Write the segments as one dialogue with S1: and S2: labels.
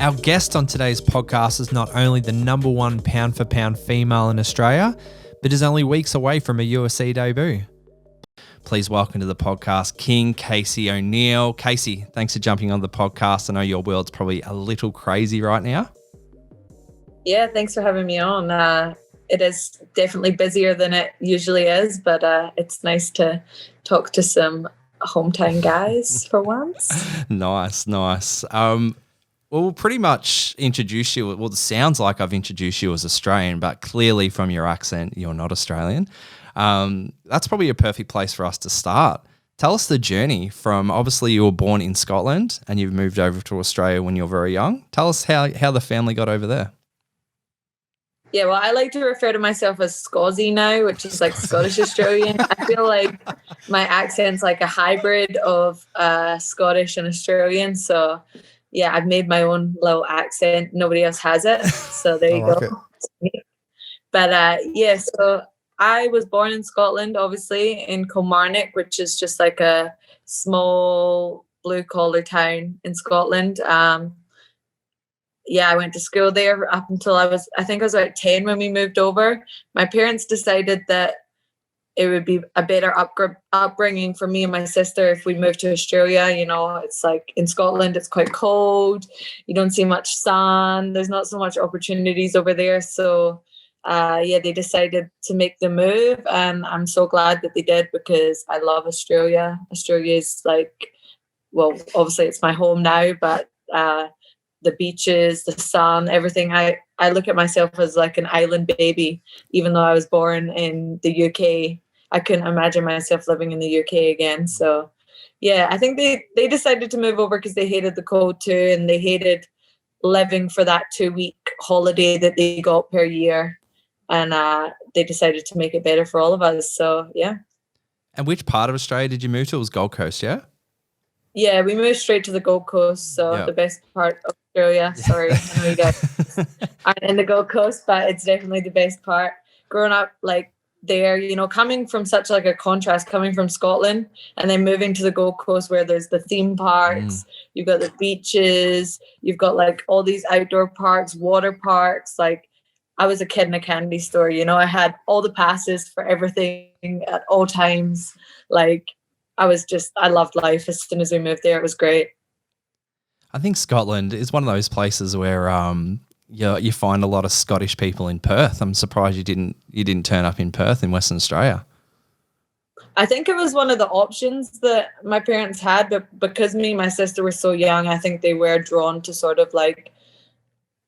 S1: Our guest on today's podcast is not only the number one pound for pound female in Australia, but is only weeks away from a UFC debut. Please welcome to the podcast, King Casey O'Neill. Casey, thanks for jumping on the podcast. I know your world's probably a little crazy right now.
S2: Yeah, thanks for having me on. It is definitely busier than it usually is, but it's nice to talk to some hometown guys for once.
S1: Nice. We'll pretty much introduce you. Well, it sounds like I've introduced you as Australian, but clearly from your accent, you're not Australian. That's probably a perfect place for us to start. Tell us the journey from, obviously you were born in Scotland and you've moved over to Australia when you're very young. Tell us how the family got over there.
S2: Yeah, well, I like to refer to myself as Scozzy now, which is like Scottish Australian. I feel like my accent's like a hybrid of Scottish and Australian. So yeah, I've made my own little accent. Nobody else has it. So there you go. But yeah, so I was born in Scotland, obviously, in Kilmarnock, which is just like a small blue-collar town in Scotland. Yeah, I went to school there up until I was about 10 when we moved over. My parents decided that it would be a better upbringing for me and my sister if we moved to Australia. You know, it's like in Scotland, it's quite cold. You don't see much sun. There's not so much opportunities over there. So, yeah, they decided to make the move. And I'm so glad that they did because I love Australia. Australia is like, well, obviously it's my home now, but the beaches, the sun, everything. I look at myself as like an island baby, even though I was born in the UK. I couldn't imagine myself living in the UK again. So yeah, I think they decided to move over because they hated the cold too, and they hated living for that 2-week holiday that they got per year. And they decided to make it better for all of us. So yeah.
S1: And which part of Australia did you move to? It was Gold Coast, yeah?
S2: Yeah, we moved straight to the Gold Coast, so the best part of Australia. Sorry, I know you guys aren't in the Gold Coast, but it's definitely the best part. Growing up like there, you know, coming from such like a contrast, coming from Scotland and then moving to the Gold Coast where there's the theme parks, you've got the beaches, you've got like all these outdoor parks, water parks. Like I was a kid in a candy store, you know, I had all the passes for everything at all times. Like I loved life as soon as we moved there. It was great.
S1: I think Scotland is one of those places where you find a lot of Scottish people in Perth. I'm surprised you didn't turn up in Perth in Western Australia.
S2: I think it was one of the options that my parents had, but because me and my sister were so young, I think they were drawn to sort of like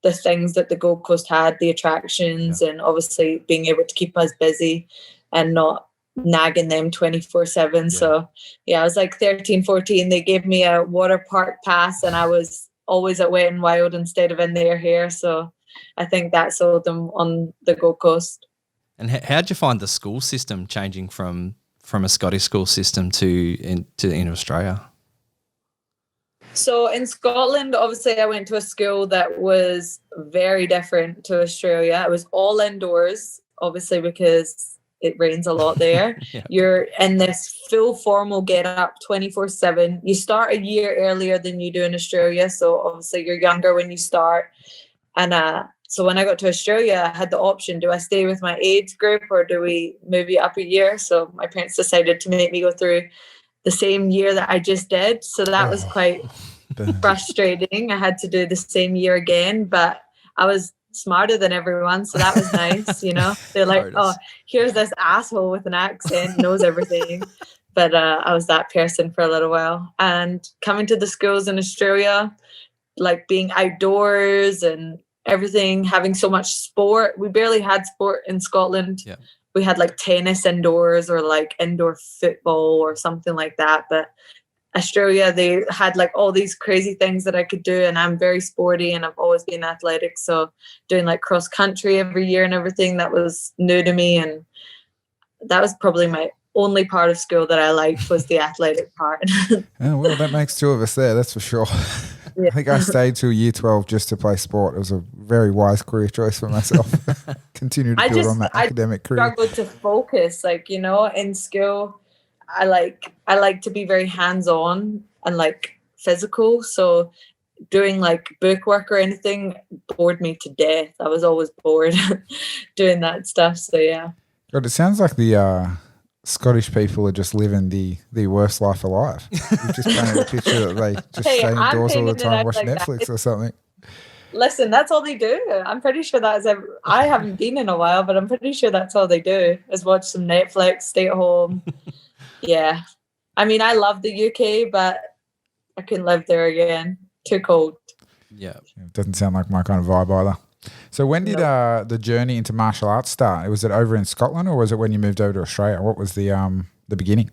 S2: the things that the Gold Coast had, the attractions, and obviously being able to keep us busy and not nagging them 24/7. So yeah, I was like 13, 14. They gave me a water park pass and I was always at Wet and Wild instead of in their hair. So I think that sold them on the Gold Coast.
S1: And how'd you find the school system changing from a Scottish school system to in Australia?
S2: So in Scotland, obviously I went to a school that was very different to Australia. It was all indoors, obviously because it rains a lot there. You're in this full formal get up 24/7. You start a year earlier than you do in Australia. So obviously you're younger when you start. And so when I got to Australia, I had the option, do I stay with my age group or do we move you up a year? So my parents decided to make me go through the same year that I just did. So that was quite frustrating. I had to do the same year again, but I was smarter than everyone, so that was nice. You know, they're like, oh, here's this asshole with an accent, knows everything. But I was that person for a little while. And coming to the schools in Australia, like being outdoors and everything, having so much sport. We barely had sport in Scotland. We had like tennis indoors or like indoor football or something like that, but Australia, they had like all these crazy things that I could do, and I'm very sporty and I've always been athletic. So doing like cross country every year and everything, that was new to me. And that was probably my only part of school that I liked, was the athletic part.
S3: Oh, well, that makes two of us there, that's for sure. I think I stayed till year 12 just to play sport. It was a very wise career choice for myself. Continue to build on that academic career.
S2: I struggled to focus, like, you know, in school. I like to be very hands-on and like physical. So doing like book work or anything bored me to death. I was always bored doing that stuff. So yeah.
S3: God, it sounds like the Scottish people are just living the worst life alive. You've just painted a picture that they just stay indoors all the time, watch Netflix or something.
S2: Listen, that's all they do. I'm pretty sure I haven't been in a while, but I'm pretty sure that's all they do is watch some Netflix, stay at home. Yeah. I mean, I love the UK, but I couldn't live there again. Too cold.
S1: Yeah.
S3: It doesn't sound like my kind of vibe either. So when did the journey into martial arts start? Was it over in Scotland or was it when you moved over to Australia? What was the beginning?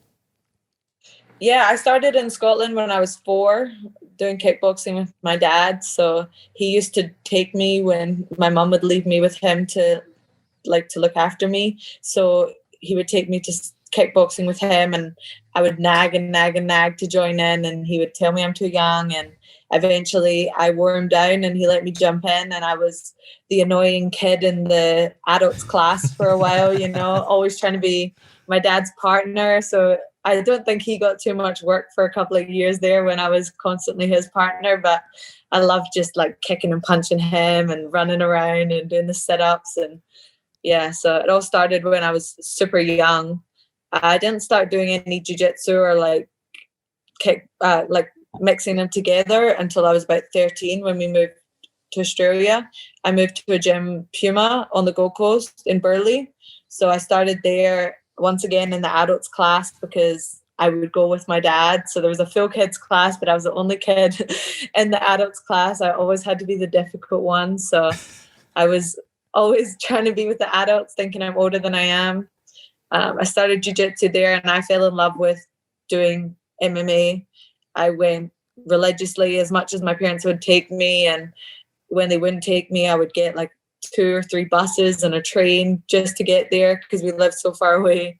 S2: Yeah, I started in Scotland when I was 4 doing kickboxing with my dad. So he used to take me when my mum would leave me with him to look after me. So he would take me to kickboxing with him and I would nag to join in, and he would tell me I'm too young, and eventually I wore him down and he let me jump in, and I was the annoying kid in the adults class for a while, you know, always trying to be my dad's partner. So I don't think he got too much work for a couple of years there when I was constantly his partner, but I loved just like kicking and punching him and running around and doing the sit-ups. And yeah, so it all started when I was super young. I didn't start doing any jiu-jitsu or like mixing them together until I was about 13 when we moved to Australia. I moved to a gym, Puma, on the Gold Coast in Burleigh. So I started there once again in the adults class because I would go with my dad. So there was a full kids class, but I was the only kid in the adults class. I always had to be the difficult one. So I was always trying to be with the adults, thinking I'm older than I am. I started jiu-jitsu there and I fell in love with doing MMA. I went religiously as much as my parents would take me, and when they wouldn't take me, I would get like 2 or 3 buses and a train just to get there because we lived so far away,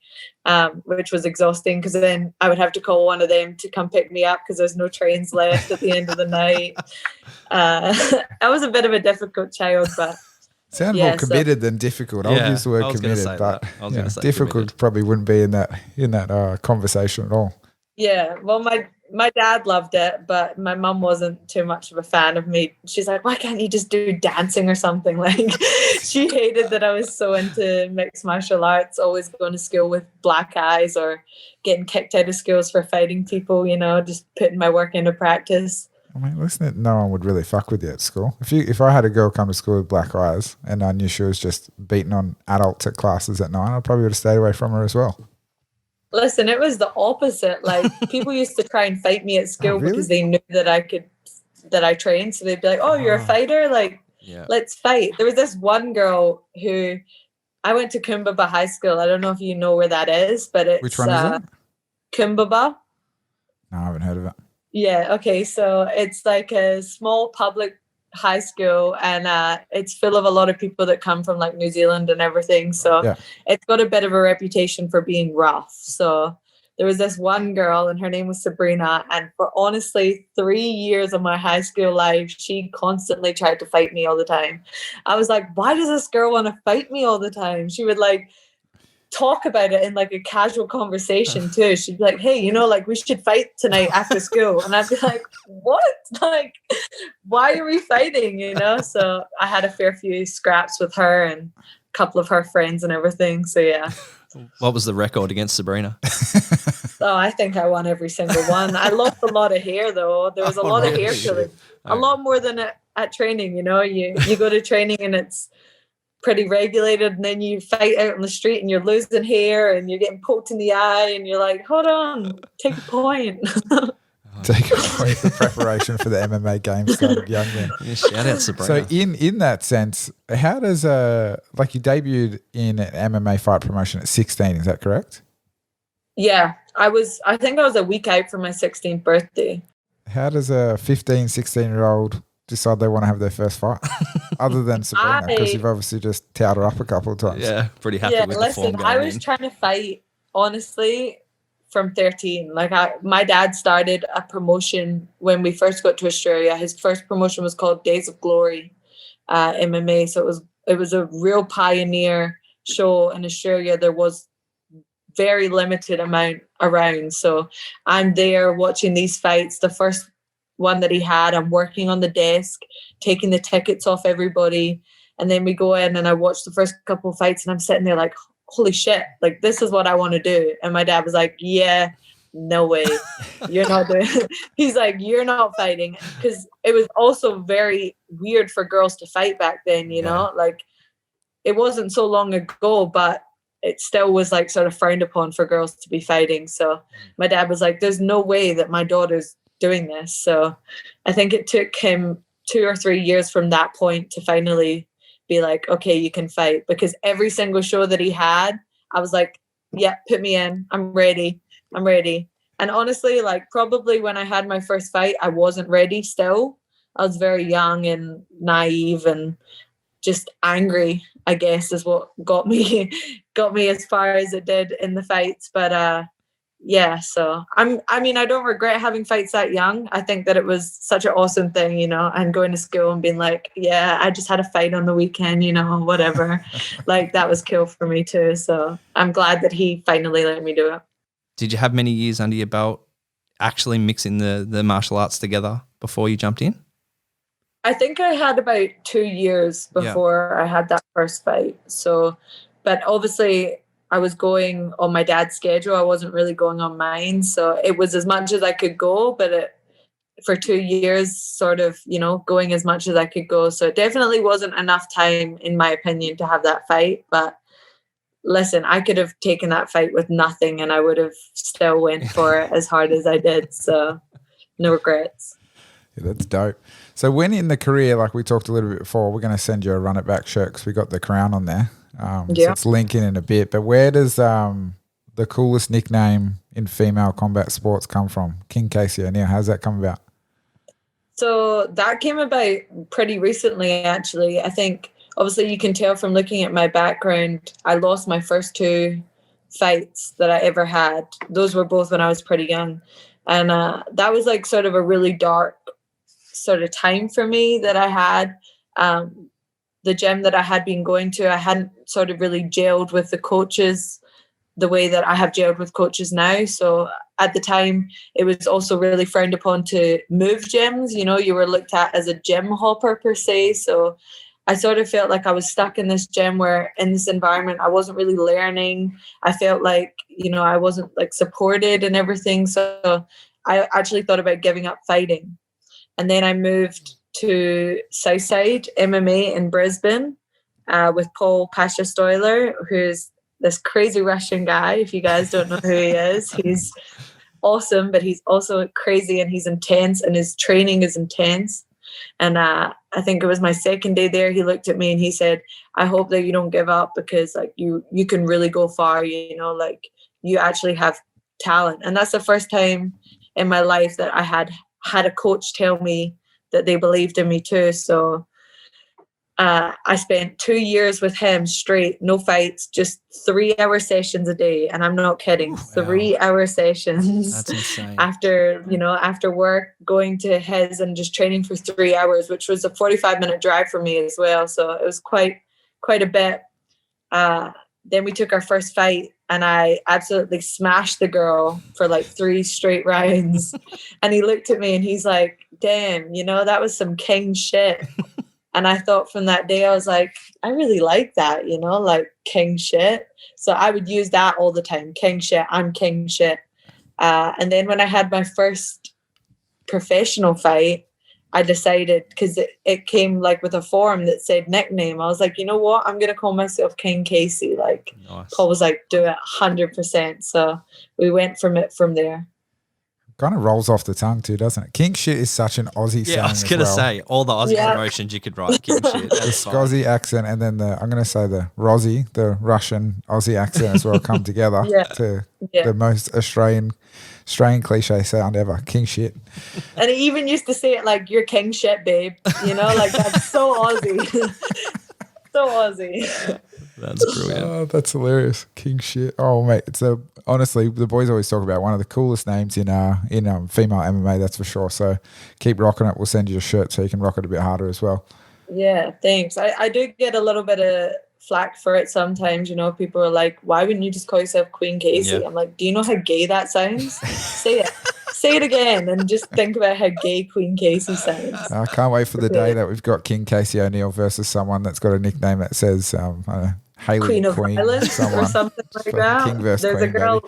S2: which was exhausting because then I would have to call one of them to come pick me up because there's no trains left at the end of the night. I was a bit of a difficult child, but
S3: sound more committed than difficult. I'll use the word committed, but difficult committed. Probably wouldn't be in that conversation at all.
S2: Yeah, well, my dad loved it, but my mum wasn't too much of a fan of me. She's like, why can't you just do dancing or something? Like, she hated that I was so into mixed martial arts, always going to school with black eyes or getting kicked out of schools for fighting people, you know, just putting my work into practice.
S3: I mean, listen, no one would really fuck with you at school. If I had a girl come to school with black eyes and I knew she was just beating on adults at classes at 9, I probably would have stayed away from her as well.
S2: Listen, it was the opposite. Like, people used to try and fight me at school because they knew that I trained. So they'd be like, oh, you're a fighter? Like, let's fight. There was this one girl who, I went to Kumbaba High School. I don't know if you know where that is, but it's...
S3: Which one is it?
S2: Kumbaba.
S3: No, I haven't heard of it.
S2: Yeah, okay. So it's like a small public high school, and it's full of a lot of people that come from like New Zealand and everything. So it's got a bit of a reputation for being rough. So there was this one girl and her name was Sabrina, and for honestly 3 years of my high school life, she constantly tried to fight me all the time. I was like, why does this girl want to fight me all the time? She would like talk about it in like a casual conversation too. She'd be like, hey, you know, like we should fight tonight after school. And I'd be like, what? Like, why are we fighting? You know? So I had a fair few scraps with her and a couple of her friends and everything. So yeah.
S1: What was the record against Sabrina?
S2: Oh, I think I won every single one. I lost a lot of hair though. There was a lot of hair pulling. A lot more than at training, you know. You go to training and it's pretty regulated, and then you fight out on the street and you're losing hair and you're getting poked in the eye and you're like, hold on, take a point.
S3: Take a point. The preparation for the MMA game started young then.
S1: Yeah, shout out Sabrina.
S3: So in that sense, how does like you debuted in an MMA fight promotion at 16, is that correct?
S2: Yeah, I think I was a week out from my 16th birthday.
S3: How does a 15, 16-year-old decide they want to have their first fight? Other than Sabrina, because you've obviously just towed her up a couple of times.
S1: Yeah, pretty happy with the form going
S2: I was trying to fight, honestly, from 13. Like, my dad started a promotion when we first got to Australia. His first promotion was called Days of Glory MMA. So it was a real pioneer show in Australia. There was very limited amount around. So I'm there watching these fights. The first one that he had. I'm working on the desk, taking the tickets off everybody. And then we go in and I watch the first couple of fights and I'm sitting there like, holy shit, like this is what I want to do. And my dad was like, yeah, no way. You're not doing it. He's like, you're not fighting. Because it was also very weird for girls to fight back then, you know, like it wasn't so long ago, but it still was like sort of frowned upon for girls to be fighting. So my dad was like, there's no way that my daughter's doing this. So I think it took him 2 or 3 years from that point to finally be like, okay, you can fight. Because every single show that he had, I was like, yeah, put me in. I'm ready. And honestly, like probably when I had my first fight, I wasn't ready still. I was very young and naive and just angry, I guess, is what got me as far as it did in the fights. But yeah, so I mean, I don't regret having fights that young. I think that it was such an awesome thing, you know, and going to school and being like, yeah, I just had a fight on the weekend, you know, whatever. Like that was cool for me too. So I'm glad that he finally let me do it.
S1: Did you have many years under your belt actually mixing the martial arts together before you jumped in?
S2: I think I had about 2 years before I had that first fight. So, but obviously I was going on my dad's schedule. I wasn't really going on mine. So it was as much as I could go, but for 2 years, sort of, you know, going as much as I could go. So it definitely wasn't enough time, in my opinion, to have that fight. But listen, I could have taken that fight with nothing and I would have still went for it as hard as I did. So no regrets.
S3: Yeah, that's dope. So when in the career, like we talked a little bit before, we're going to send you a Run It Back shirt because we got the crown on there. So it's linking in a bit. But where does the coolest nickname in female combat sports come from? King Casey O'Neill. How's that come about?
S2: So that came about pretty recently, actually. I think obviously you can tell from looking at my background, I lost my first 2 fights that I ever had. Those were both when I was pretty young. And that was like sort of a really dark sort of time for me that I had. The gym that I had been going to, I hadn't sort of really gelled with the coaches the way that I have gelled with coaches now. So at the time, it was also really frowned upon to move gyms. You know, you were looked at as a gym hopper per se. So I sort of felt like I was stuck in this gym where in this environment, I wasn't really learning. I felt like, you know, I wasn't like supported and everything. So I actually thought about giving up fighting. And then I moved to Southside MMA in Brisbane with Paul Pasha-Stoiler, who's this crazy Russian guy. If you guys don't know who he is, he's awesome, but he's also crazy and he's intense and his training is intense. And I think it was my second day there. He looked at me and he said, I hope that you don't give up because like you can really go far, you know, like you actually have talent. And that's the first time in my life that I had a coach tell me that they believed in me too. So I spent 2 years with him straight, no fights, just 3-hour sessions a day. And I'm not kidding. 3-hour sessions. That's insane. After work, going to his and just training for 3 hours, which was a 45-minute drive for me as well. So it was quite a bit. Then we took our first fight and I absolutely smashed the girl for like 3 straight rounds. And he looked at me and he's like, damn, you know, that was some king shit. And I thought from that day, I was like, I really like that, you know, like king shit. So I would use that all the time. King shit, I'm king shit. And then when I had my first professional fight, I decided, because it came like with a form that said nickname. I was like, you know what? I'm going to call myself King Casey. Like nice. Paul was like, do it 100%. So we went from there.
S3: Kind of rolls off the tongue too, doesn't it? King shit is such an Aussie saying.
S1: Yeah, I was going to say all the Aussie promotions you could write. King shit.
S3: The Scozzy accent and then I'm going to say the Rozzy, the Russian Aussie accent as well come together to the most Australian cliche sound ever. King shit.
S2: And he even used to say it like, you're king shit, babe. You know, like that's so Aussie. So Aussie.
S1: That's brilliant.
S3: Oh, that's hilarious. King shit. Oh, mate. It's honestly, the boys always talk about one of the coolest names in female MMA, that's for sure. So keep rocking it. We'll send you a shirt so you can rock it a bit harder as well.
S2: Yeah, thanks. I do get a little bit of flack for it sometimes. You know, people are like, why wouldn't you just call yourself Queen Casey? Yeah. I'm like, do you know how gay that sounds? Say it. say it again, and just think about how gay Queen Casey sounds.
S3: I can't wait for the day that we've got King Casey O'Neill versus someone that's got a nickname that says Haley
S2: Queen of Violence or something like that.
S3: King versus
S2: There's
S3: Queen,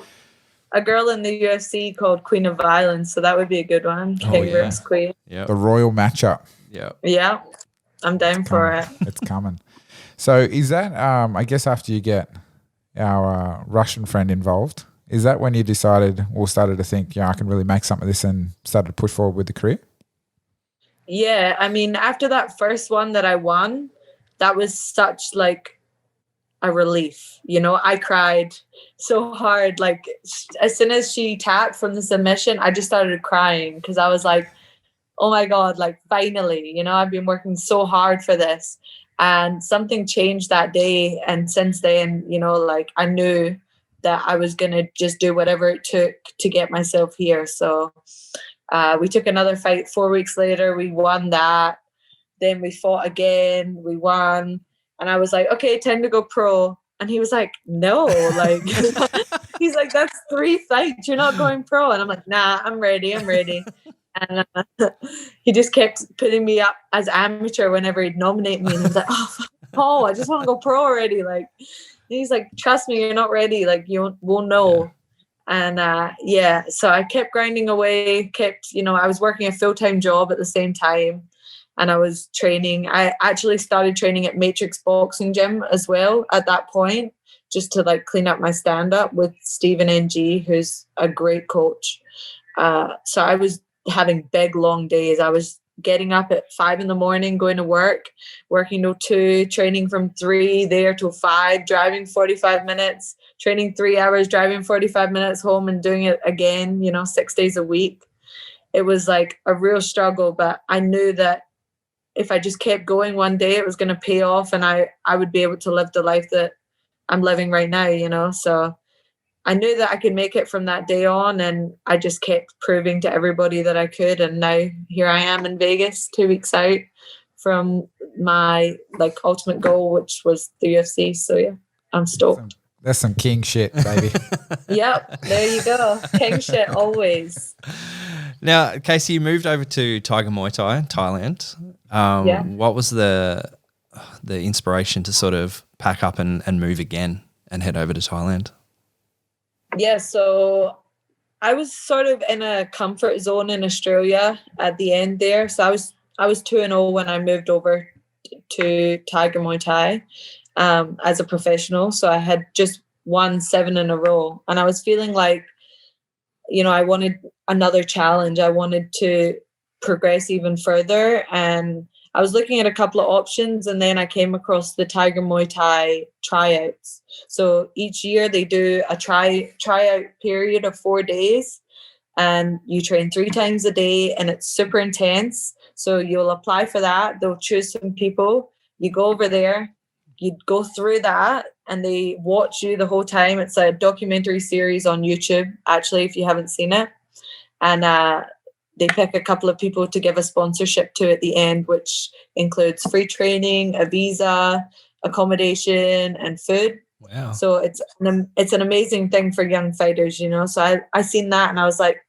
S2: a girl in the UFC called Queen of Violence, so that would be a good one. King versus Queen.
S1: Yeah.
S3: The royal matchup.
S1: Yeah.
S2: Yeah. I'm down for it.
S3: It's coming. So is that, I guess after you get our Russian friend involved, is that when you decided or started to think, I can really make something of this and started to push forward with the career?
S2: Yeah. I mean, after that first one that I won, that was such like a relief. I cried so hard. Like as soon as she tapped from the submission, I just started crying because I was like, oh my God, like finally, I've been working so hard for this. And something changed that day. And since then, like I knew that I was going to just do whatever it took to get myself here. So we took another fight 4 weeks later. We won that. Then we fought again. We won. And I was like, okay, time to go pro. And he was like, no, like, he's like, that's 3 fights. You're not going pro. And I'm like, nah, I'm ready. And he just kept putting me up as amateur whenever he'd nominate me. And I was like, oh, I just want to go pro already. Like, he's like, trust me, you're not ready. Like, you won't know. Yeah. And so I kept grinding away, I was working a full-time job at the same time. And I was training. I actually started training at Matrix Boxing Gym as well at that point, just to like clean up my stand-up with Stephen NG, who's a great coach. So I was having big, long days. I was getting up at 5 a.m, going to work, working till 2, training from 3 there till 5, driving 45 minutes, training 3 hours, driving 45 minutes home and doing it again, 6 days a week. It was like a real struggle, but I knew that if I just kept going one day, it was going to pay off and I would be able to live the life that I'm living right now, So I knew that I could make it from that day on, and I just kept proving to everybody that I could. And now here I am in Vegas 2 weeks out from my like ultimate goal, which was the UFC. So yeah, I'm stoked.
S3: That's some king shit, baby.
S2: Yep, there you go. King shit always.
S1: Now, Casey, you moved over to Tiger Muay Thai, Thailand. What was the inspiration to sort of pack up and move again and head over to Thailand?
S2: Yeah, so I was sort of in a comfort zone in Australia at the end there. So I was 2-0 when I moved over to Tiger Muay Thai as a professional. So I had just won 7 in a row, and I was feeling like, I wanted another challenge. I wanted to progress even further, and I was looking at a couple of options, and then I came across the Tiger Muay Thai tryouts. So each year they do a tryout period of 4 days, and you train 3 times a day, and it's super intense. So you'll apply for that. They'll choose some people. You go over there, you go through that, and they watch you the whole time. It's a documentary series on YouTube, actually, if you haven't seen it. And they pick a couple of people to give a sponsorship to at the end, which includes free training, a visa, accommodation, and food.
S1: Wow!
S2: So it's an amazing thing for young fighters, So I seen that, and I was like,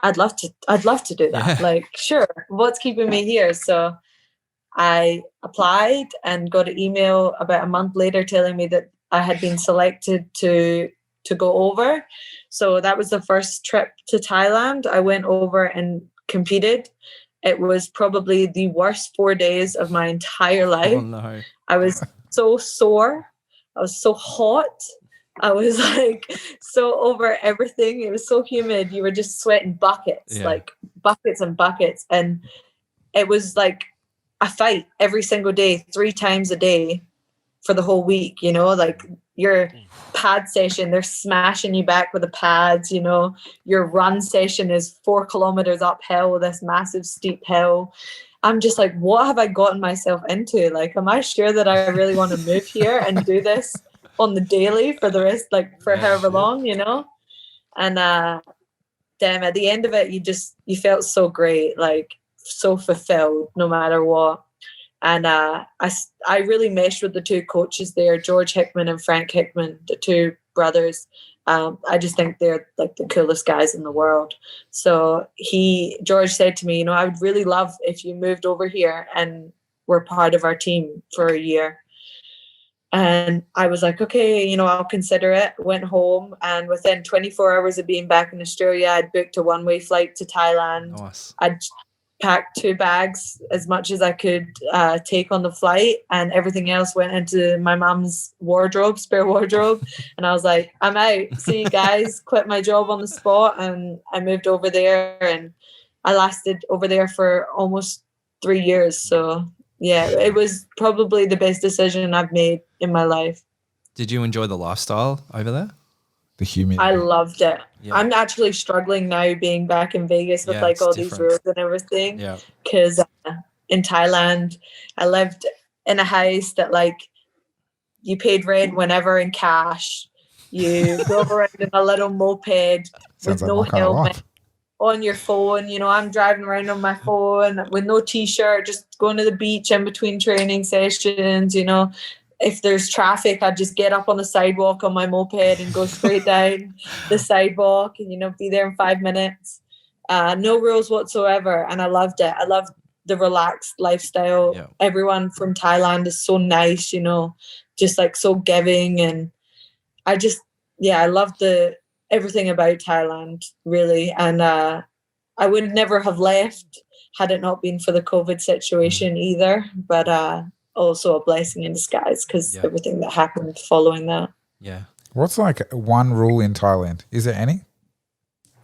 S2: I'd love to do that. Yeah. Like, sure, what's keeping me here? So I applied and got an email about a month later telling me that I had been selected to go over. So that was the first trip to Thailand. I went over and competed. It was probably the worst 4 days of my entire life.
S1: Oh no.
S2: I was so sore. I was so hot. I was like so over everything. It was so humid. You were just sweating buckets, like buckets and buckets. And it was like a fight every single day, 3 times a day for the whole week, like your pad session, they're smashing you back with the pads, your run session is 4 kilometers uphill, this massive steep hill. I'm just like, what have I gotten myself into? Like, am I sure that I really want to move here and do this on the daily for the rest, like for however long, And damn, at the end of it, you felt so great, like so fulfilled no matter what. And I really meshed with the 2 coaches there, George Hickman and Frank Hickman, the 2 brothers. I just think they're like the coolest guys in the world. So George said to me, I would really love if you moved over here and were part of our team for a year. And I was like, okay, I'll consider it. Went home, and within 24 hours of being back in Australia, I'd booked a one-way flight to Thailand.
S1: Nice.
S2: I'd packed 2 bags, as much as I could take on the flight, and everything else went into my mom's spare wardrobe. And I was like, I'm out. See you guys. Quit my job on the spot, and I moved over there, and I lasted over there for almost 3 years. So yeah, it was probably the best decision I've made in my life.
S1: Did you enjoy the lifestyle over there?
S3: The humidity.
S2: I loved it.
S1: Yeah.
S2: I'm actually struggling now being back in Vegas with all these rules and everything.
S1: Yeah.
S2: Because in Thailand, I lived in a house that you paid rent whenever in cash. You drove around in a little moped with no helmet. On your phone, I'm driving around on my phone with no t-shirt, just going to the beach in between training sessions. If there's traffic, I'd just get up on the sidewalk on my moped and go straight down the sidewalk and, be there in 5 minutes. No rules whatsoever. And I loved it. I loved the relaxed lifestyle. Yeah. Everyone from Thailand is so nice, just so giving. And I loved everything about Thailand, really. And I would never have left had it not been for the COVID situation either. But also a blessing in disguise because everything that happened following that.
S1: Yeah.
S3: What's one rule in Thailand? Is there any?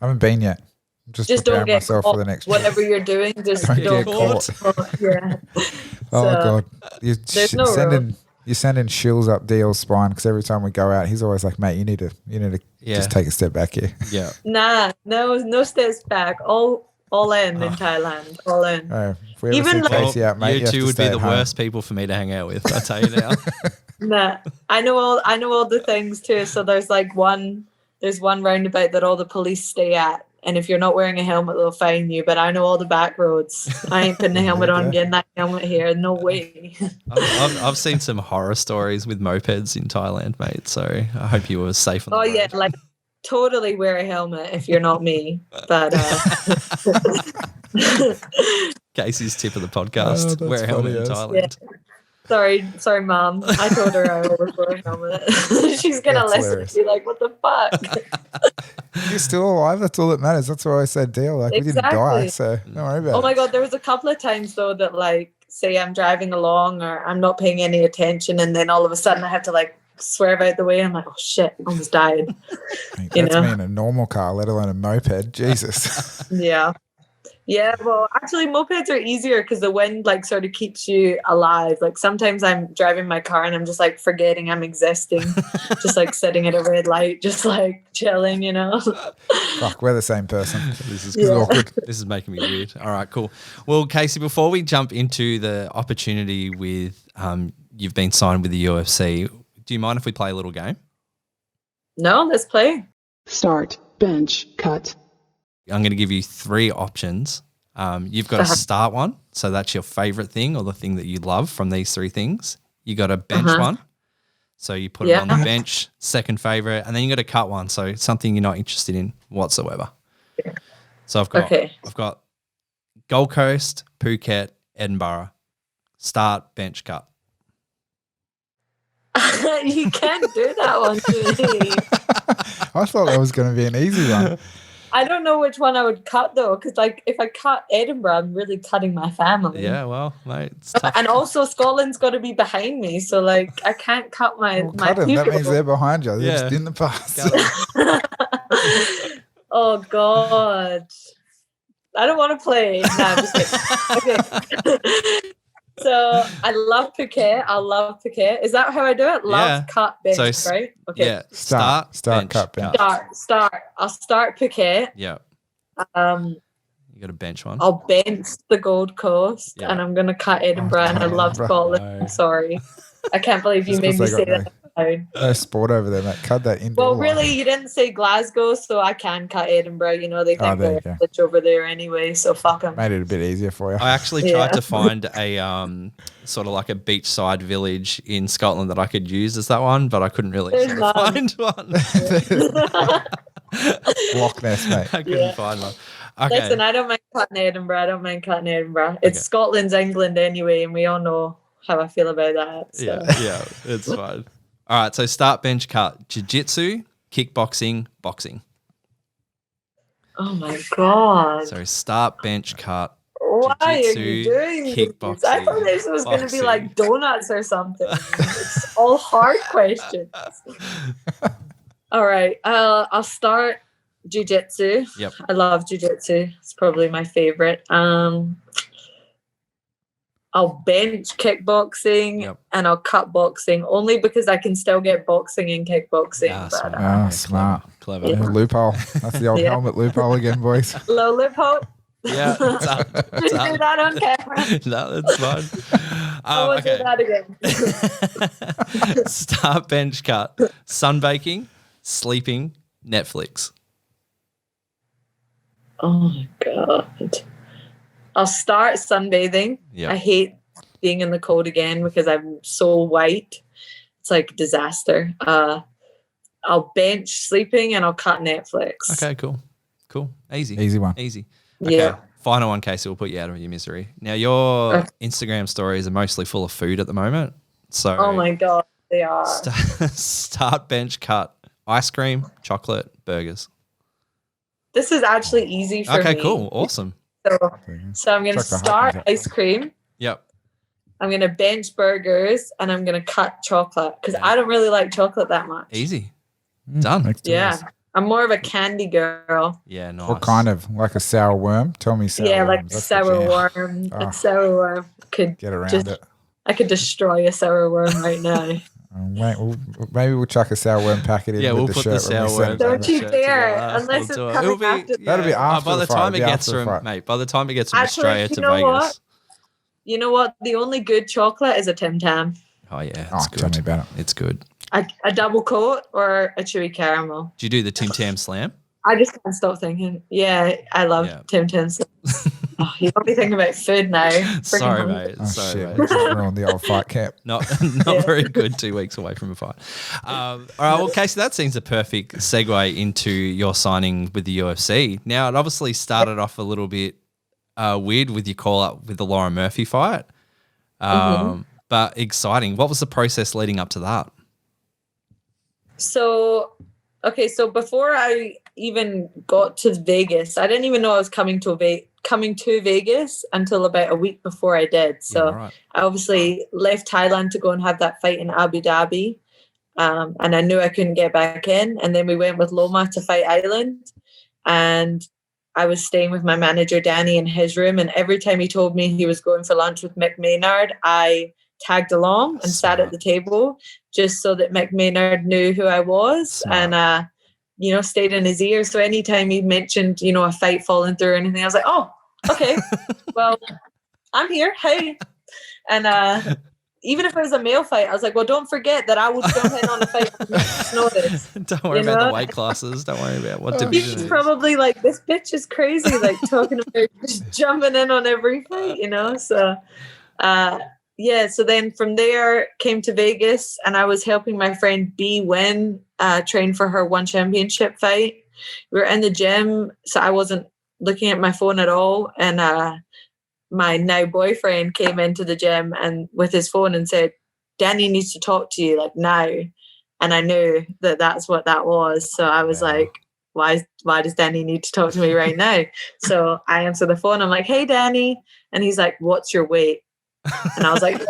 S3: I haven't been yet. I'm just preparing
S2: don't
S3: myself
S2: caught.
S3: For the next
S2: whatever you're doing, just don't
S3: get caught.
S2: Yeah.
S3: Oh God.
S2: There's no rule.
S3: You're sending shills up DL's spine because every time we go out, he's always like, mate, you need to just take a step back here.
S1: Yeah.
S2: Nah, no steps back. All in Thailand. All in.
S3: If we ever see Casey out, mate,
S1: you two would be the worst people for me to hang out with, I tell you now.
S2: Nah. I know all the things too. So there's one roundabout that all the police stay at. And if you're not wearing a helmet, they'll fine you. But I know all the back roads. I ain't putting a helmet on, getting that helmet here. No way.
S1: I've seen some horror stories with mopeds in Thailand, mate. So I hope you were safe on the road.
S2: Yeah, totally wear a helmet if you're not me. But
S1: Casey's tip of the podcast: wear a helmet in Thailand.
S2: Yeah. Sorry, Mom. I told her I always wear a helmet. She's gonna listen and be like, "What the fuck?"
S3: You're still alive. That's all that matters. That's why I said deal. We didn't die, so don't worry about it.
S2: Oh my God, there was a couple of times though that say I'm driving along or I'm not paying any attention, and then all of a sudden I have to swerve out the way. I'm like, oh shit, almost died.
S3: That's me in a normal car, let alone a moped. Jesus.
S2: Yeah. Yeah, well, actually, mopeds are easier because the wind sort of keeps you alive. Sometimes I'm driving my car and I'm just forgetting I'm existing, just sitting at a red light, just chilling,
S3: Fuck, we're the same person.
S1: This is awkward. This is making me weird. All right, cool. Well, Casey, before we jump into the opportunity with you've been signed with the UFC, do you mind if we play a little game?
S2: No, let's play.
S4: Start, bench, cut.
S1: I'm going to give you 3 options. You've got to start one. So that's your favorite thing or the thing that you love from these 3 things. You got to bench one. So you put it on the bench, second favorite. And then you got to cut one. So it's something you're not interested in whatsoever. So I've got Gold Coast, Phuket, Edinburgh. Start, bench, cut.
S2: You can't do that one to me.
S3: I thought that was going to be an easy one.
S2: I don't know which one I would cut though, because if I cut Edinburgh, I'm really cutting my family.
S1: Yeah, well, mate, it's tough.
S2: And also Scotland's got to be behind me, so I can't cut my
S3: cut them.
S2: people.
S3: That means they're behind you. They're just in the past.
S2: Oh God, I don't want to play. No, I'm just kidding. Okay. So I love Phuket. I love Phuket. Is that how I do it? Love, cut, bench, right? Okay.
S1: Yeah. Start, bench,
S3: cut, bench.
S2: Start. I'll start Phuket.
S1: Yeah. You got to bench one.
S2: I'll bench the Gold Coast, and I'm gonna cut Edinburgh. And I love Scotland. I'm sorry. I can't believe you made me say that. down.
S3: No sport over there, mate. Cut that indoor.
S2: Well, really, you didn't say Glasgow, so I can cut Edinburgh. You know, they think
S3: there you
S2: they're rich over there anyway, so fuck them.
S3: Made it a bit easier for you.
S1: I actually tried to find a sort of like a beachside village in Scotland that I could use as that one, but I couldn't really find one.
S3: Loch Ness, mate.
S1: I couldn't find one. Okay.
S2: Listen, I don't mind cutting Edinburgh. It's Scotland's England anyway, and we all know how I feel about that. So.
S1: Yeah, it's fine. All right, so start, bench, cut, jiu-jitsu, kickboxing, boxing.
S2: Oh my God.
S1: So start, bench, cut,
S2: why are
S1: jiu-jitsu,
S2: you doing
S1: kickboxing,
S2: this? I thought this was going to be
S1: boxing.
S2: like donuts or something. It's all hard questions. All right, I'll start jiu-jitsu.
S1: Yep.
S2: I love jiu-jitsu. It's probably my favorite. I'll bench kickboxing and I'll cut boxing only because I can still get boxing and kickboxing.
S1: Yeah,
S3: smart.
S1: Clever.
S3: Yeah, loophole. That's the old helmet loophole again, boys.
S2: Low loophole.
S1: Yeah, it's up.
S2: Did you do that on camera?
S1: No, that's fine.
S2: I will do that again.
S1: Start, bench, cut, sunbaking, sleeping, Netflix.
S2: Oh my God. I'll start sunbathing.
S1: Yep.
S2: I hate being in the cold again because I'm so white. It's like a disaster. I'll bench sleeping and I'll cut Netflix.
S1: Okay, cool. Easy
S3: one.
S1: Easy. Okay.
S2: Yeah.
S1: Final one, Casey, will put you out of your misery. Now, your Instagram stories are mostly full of food at the moment. So,
S2: oh my God, they are.
S1: Start, bench, cut, ice cream, chocolate, burgers.
S2: This is actually easy for me.
S1: Okay, cool. Awesome.
S2: So I'm going to start ice cream.
S1: Yep.
S2: I'm going to bench burgers and I'm going to cut chocolate because I don't really like chocolate that much.
S1: Easy. Done.
S2: Yeah. I'm more of a candy girl.
S1: Yeah, nice.
S3: What kind of? Like a sour worm? Tell me sour worms.
S2: Like
S3: That's
S2: sour worm.
S3: Oh.
S2: A sour worm could
S3: get around it.
S2: I could destroy a sour worm right now.
S3: Maybe we'll chuck a sour worm packet in with
S1: we'll
S3: the
S1: put
S3: shirt.
S1: the sour worm.
S2: Don't you dare, unless it's coming after.
S3: That'll be after
S1: by the
S3: fight.
S1: time it gets from, mate. By the time it gets from Australia to Vegas.
S2: What? You know what? The only good chocolate is a Tim Tam.
S1: Oh yeah, it's good.
S3: Tell me about it.
S1: It's good.
S2: A double coat or a chewy caramel.
S1: Do you do the Tim Tam slam?
S2: I just can't stop thinking. Yeah, I love Tim Tam slam. You got me thinking about food now.
S1: Sorry, mate.
S3: Sorry, mate. Just ruined the old fight camp.
S1: Not very good 2 weeks away from a fight. All right, well, Casey, that seems a perfect segue into your signing with the UFC. Now, it obviously started off a little bit weird with your call-up with the Lauren Murphy fight, but exciting. What was the process leading up to that?
S2: So before I even got to Vegas, I didn't even know I was coming to Vegas until about a week before I did. So I obviously left Thailand to go and have that fight in Abu Dhabi. And I knew I couldn't get back in. And then we went with Loma to Fight Island. And I was staying with my manager, Danny, in his room. And every time he told me he was going for lunch with Mick Maynard, I tagged along and sat at the table just so that Mick Maynard knew who I was and, stayed in his ear. So anytime he mentioned, a fight falling through or anything, I was like, oh, okay, well, I'm here. Hey. And even if it was a male fight, I was like, well, don't forget that I would jump in on a fight with notice.
S1: Don't worry about the weight classes. Don't worry about what division.
S2: He's probably like, this bitch is crazy, like talking about just jumping in on every fight, So, so then from there came to Vegas and I was helping my friend B Win train for her one championship fight. We were in the gym, so I wasn't looking at my phone at all. And my now boyfriend came into the gym and with his phone and said, Danny needs to talk to you like now. And I knew that that's what that was. So I was like, why does Danny need to talk to me right now? So I answer the phone. I'm like, hey, Danny. And he's like, what's your weight? And I was like,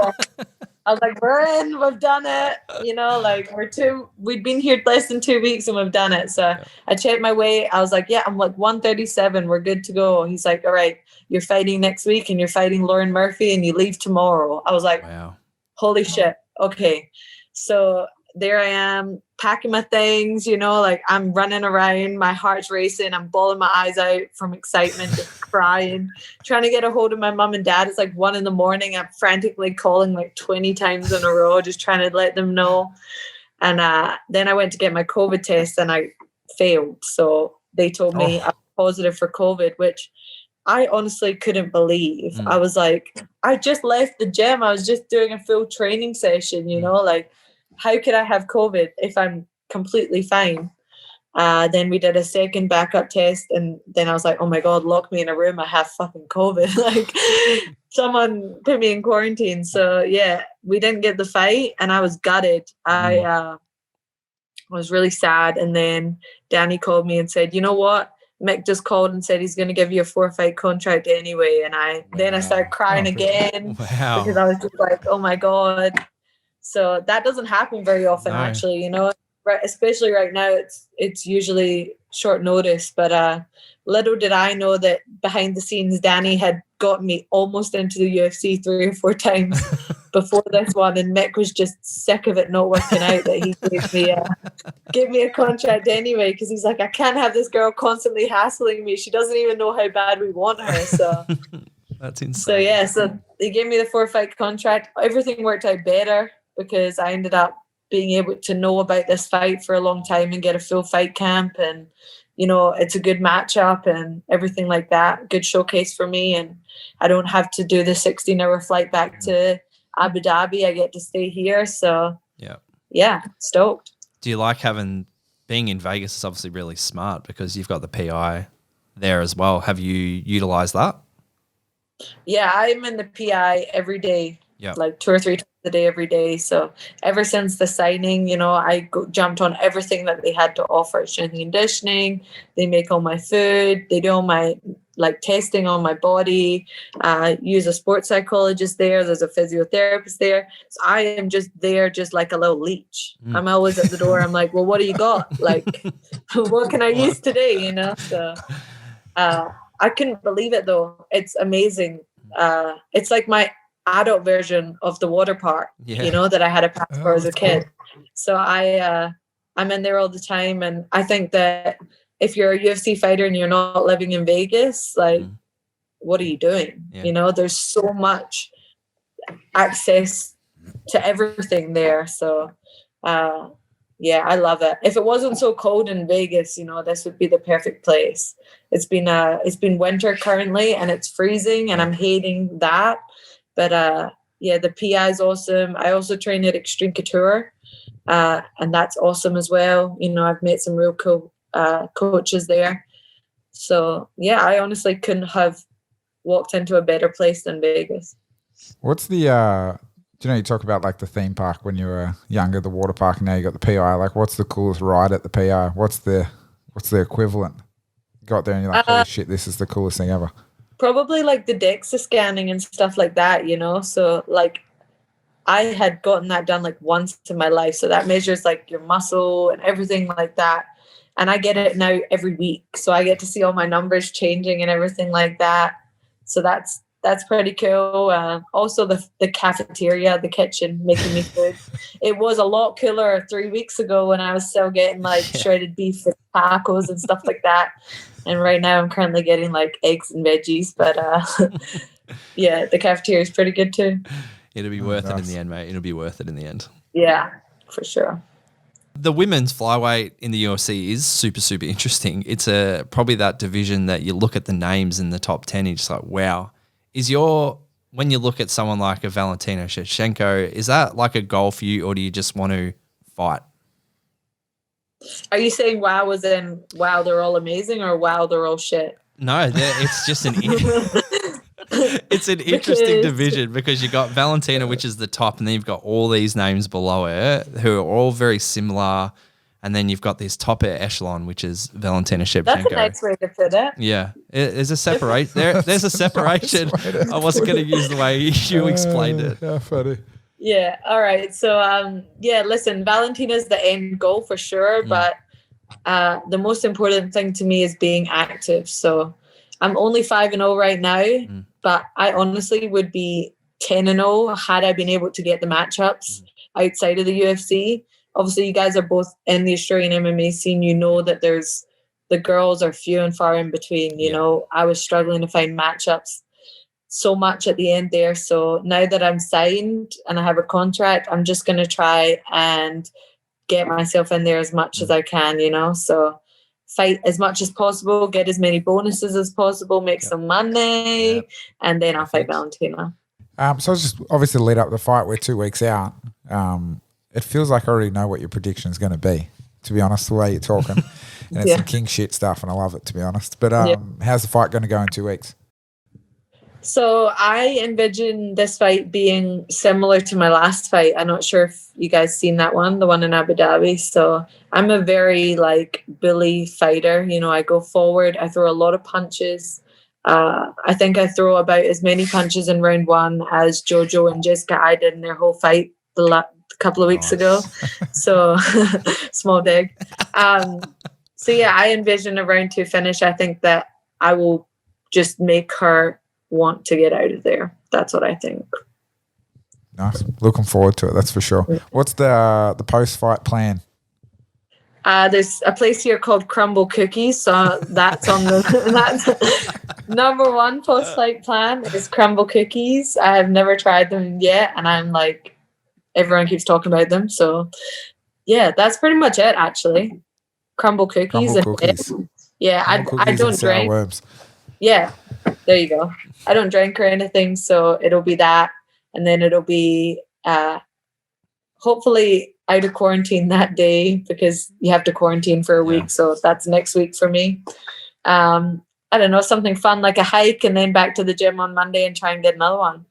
S2: we're in, we've done it. We'd been here less than 2 weeks and we've done it. So I checked my weight. I was like, I'm like 137. We're good to go. He's like, all right, you're fighting next week and you're fighting Lauren Murphy and you leave tomorrow. I was like, wow, holy shit. Okay. So there I am packing my things, I'm running around, my heart's racing, I'm bawling my eyes out from excitement, just crying, trying to get a hold of my mom and dad. It's like 1 a.m. I'm frantically calling like 20 times in a row, just trying to let them know. And then I went to get my COVID test and I failed. So they told me I was positive for COVID, which I honestly couldn't believe. I was like, I just left the gym. I was just doing a full training session, you know, like, how could I have COVID if I'm completely fine? Then we did a second backup test, and then I was like, oh my God, lock me in a room. I have fucking COVID. Like, someone put me in quarantine. So yeah, we didn't get the fight, and I was gutted. I was really sad. And then Danny called me and said, you know what? Mick just called and said he's going to give you a 4-fight contract anyway. And then I started crying again because I was just like, oh my God. So that doesn't happen very often, actually, you know, right? Especially right now, it's usually short notice. But little did I know that behind the scenes, Danny had gotten me almost into the UFC 3 or 4 times before this one, and Mick was just sick of it not working out that he gave me a contract anyway, because he's like, I can't have this girl constantly hassling me. She doesn't even know how bad we want her. So
S1: that's insane.
S2: So yeah, so they gave me the 4-fight contract. Everything worked out better because I ended up being able to know about this fight for a long time and get a full fight camp, and you know, it's a good matchup and everything like that. Good showcase for me, and I don't have to do the 16-hour flight back to Abu Dhabi. I get to stay here. So yeah, stoked.
S1: Do you like being in Vegas? Is obviously really smart because you've got the PI there as well. Have you utilized that?
S2: Yeah, I'm in the PI every day, like 2 or 3 times a day, every day. So ever since the signing, you know, I jumped on everything that they had to offer. Strength and conditioning, they make all my food, they do all my testing on my body, use a sports psychologist there, there's a physiotherapist there. So I am just there just like a little leech. I'm always at the door. I'm like, well, what do you got? Like, what can I use today, you know? So I couldn't believe it though. It's amazing. It's like my adult version of the water park, you know, that I had a pass for as a kid. So I'm in there all the time. And I think that if you're a UFC fighter and you're not living in Vegas, like, what are you doing? You know, there's so much access to everything there. So yeah, I love it. If it wasn't so cold in Vegas, you know, this would be the perfect place. It's been winter currently and it's freezing and I'm hating that. But yeah, the PI is awesome. I also train at Extreme Couture, and that's awesome as well. You know, I've met some real cool coaches there. So yeah, I honestly couldn't have walked into a better place than Vegas.
S3: What's the do you know, you talk about like the theme park when you were younger, the water park, and now you got the PI. Like, what's the coolest ride at the PI? What's the equivalent? You got there and you're like, holy shit, this is the coolest thing ever.
S2: Probably like the DEXA scanning and stuff like that, you know? So like I had gotten that done like once in my life. So that measures like your muscle and everything like that. And I get it now every week. So I get to see all my numbers changing and everything like that. So that's pretty cool. Also the cafeteria, the kitchen, making me food. It was a lot cooler 3 weeks ago when I was still getting like shredded beef and tacos and stuff like that. And right now I'm currently getting like eggs and veggies. But yeah, the cafeteria is pretty good too.
S1: It'll be worth it in the end, mate. It'll be worth it in the end.
S2: Yeah, for sure.
S1: The women's flyweight in the UFC is super, super interesting. It's probably that division that you look at the names in the top 10 and you're just like, wow. When you look at someone like a Valentina Shevchenko, is that like a goal for you, or do you just want to fight?
S2: Are you saying wow as in wow they're all amazing, or wow they're all shit?
S1: No, it's just it's an interesting division because you got Valentina, which is the top, and then you've got all these names below it who are all very similar. And then you've got this top echelon, which is Valentina Shevchenko.
S2: That's a nice way to put it.
S1: Yeah, there's a separate. There's a separation. I wasn't going to use the way you explained it.
S3: How funny.
S2: Yeah. All right. So yeah, listen, Valentina's the end goal for sure, but the most important thing to me is being active. So I'm only 5-0 right now, but I honestly would be 10-0 had I been able to get the matchups outside of the UFC. Obviously, you guys are both in the Australian MMA scene. You know that the girls are few and far in between. You know, I was struggling to find matchups so much at the end there. So now that I'm signed and I have a contract, I'm just going to try and get myself in there as much as I can, you know. So fight as much as possible, get as many bonuses as possible, make some money, and then I'll fight Valentina.
S3: So it's just obviously lead up the fight. We're 2 weeks out. It feels like I already know what your prediction is going to be, to be honest, the way you're talking. And it's some king shit stuff, and I love it, to be honest. But how's the fight going to go in 2 weeks?
S2: So I envision this fight being similar to my last fight. I'm not sure if you guys seen that one, the one in Abu Dhabi. So I'm a very like bully fighter. You know, I go forward. I throw a lot of punches. I think I throw about as many punches in round 1 as Jojo and Jessica I did in their whole fight a couple of weeks ago. So small dig. So yeah, I envision a round 2 finish. I think that I will just make her want to get out of there. That's what I think.
S3: Nice. Looking forward to it, that's for sure. What's the post-fight plan?
S2: There's a place here called Crumble Cookies, so that's on that's number 1 post-fight plan is Crumble Cookies. I have never tried them yet, and I'm like, everyone keeps talking about them. So yeah, that's pretty much it actually. Crumble Cookies. Yeah, I don't drink. Worms. Yeah, there you go. I don't drink or anything, so it'll be that, and then it'll be hopefully out of quarantine that day, because you have to quarantine for a week, so that's next week for me. I don't know, something fun like a hike, and then back to the gym on Monday and try and get another one.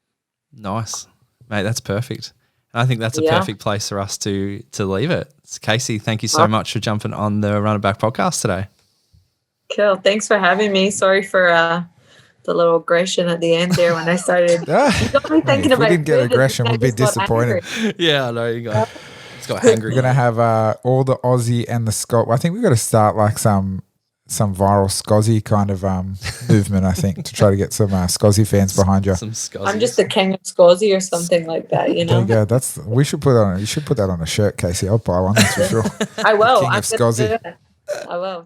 S1: Nice, mate. That's perfect. I think that's a perfect place for us to leave it. So Casey, thank you so much for jumping on the Run It Back podcast today.
S2: Cool. Thanks for having me. Sorry for the little aggression at the end there when I started. You got me thinking
S3: if
S2: about
S3: we didn't get aggression, we'd be disappointed.
S1: Yeah, I know you got. It's got hungry.
S3: We're gonna have all the Aussie and the Scot. I think we've got to start like some viral Scozzy kind of movement. I think to try to get some Scozzy fans behind you.
S2: I'm just the king of Scozzy or something like that. You know.
S3: There you go. You should put that on a shirt, Casey. I'll buy one. That's for sure.
S2: I will.
S3: King of Scozzy.
S2: I will.